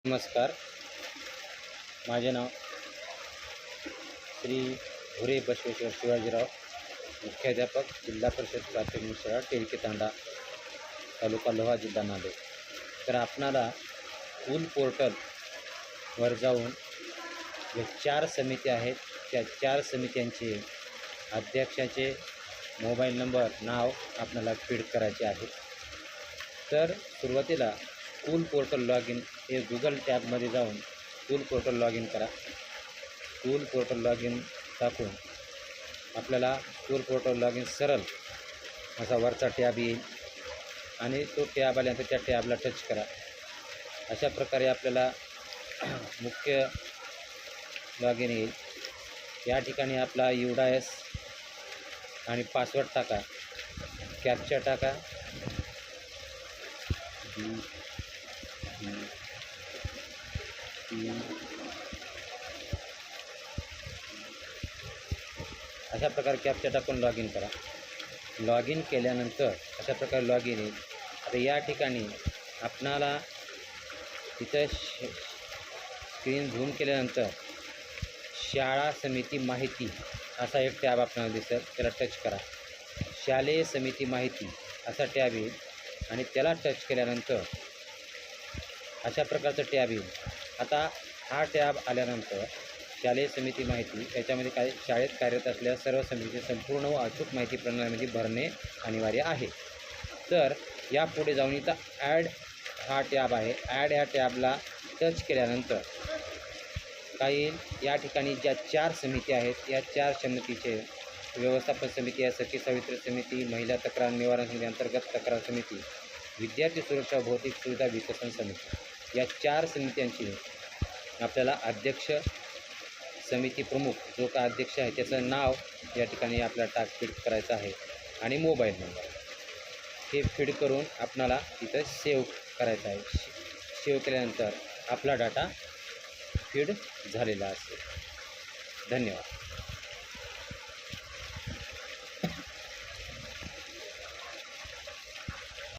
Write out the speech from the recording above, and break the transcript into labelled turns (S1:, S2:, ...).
S1: नमस्कार. माझे नाव श्री भुरे बसवेश्वर शिवाजीराव, मुख्याध्यापक, जिल्हा परिषद प्राथमिक शाळा टेलके तांडा, तालुका लोहा, जिल्हा नांदेड. तर आपणाला स्कूल पोर्टलवर जाऊन जे 4 समिती आहेत त्या 4 समित्यांचे अध्यक्षाचे मोबाईल नंबर, नाव आपल्याला फीड करायचे आहे. तर सुरुवातीला स्कूल पोर्टल लॉग इन हे गुगल टॅबमध्ये जाऊन स्कूल पोर्टल लॉग इन करा. स्कूल पोर्टल लॉग इन टाकून आपल्याला स्कूल पोर्टल लॉग इन सरळ असा वरचा टॅब येईल आणि तो टॅब आल्यानंतर त्या टॅबला टच करा. अशा प्रकारे आपल्याला मुख्य लॉग इन येईल. या ठिकाणी आपला UDIS आणि पासवर्ड टाका, कॅप्चा टाका. अशा प्रकारे कॅप्चा टाकून लॉग इन करा. लॉग इन केल्यानंतर अशा प्रकारे लॉग इन येईल. आता या ठिकाणी आपणाला तिथं स्क्रीन झूम केल्यानंतर शाळा समिती माहिती असा एक टॅब आपल्याला दिसेल, त्याला टच करा. शालेय समिती माहिती असा टॅब येईल आणि त्याला टच केल्यानंतर अशा प्रकारचं टॅब येईल. आता हा टॅब आल्यानंतर शालेय समिती माहिती याच्यामध्ये काय शाळेत कार्यरत असलेल्या सर्व समितीची संपूर्ण व अचूक माहिती प्रणालीमध्ये भरणे अनिवार्य आहे. तर यापुढे जाऊन इथं ॲड हा टॅब आहे. ॲड या टॅबला टच केल्यानंतर काही या ठिकाणी ज्या 4 समिती आहेत या 4 समितीचे व्यवस्थापन समिती आहे, सखी सावित्री समिती, महिला तक्रार निवारण समिती, अंतर्गत तक्रार समिती, विद्यार्थी सुरक्षा भौतिक सुविधा विकसन समिती, या 4 समित्यांची आपल्याला अध्यक्ष, समिती प्रमुख जो का अध्यक्ष आहे त्याचं नाव या ठिकाणी आपल्याला फीड करायचं आहे आणि मोबाईल नंबर हे फीड करून आपणाला इथं सेव्ह करायचं आहे. सेव्ह केल्यानंतर आपला डाटा फीड झालेला असेल. धन्यवाद.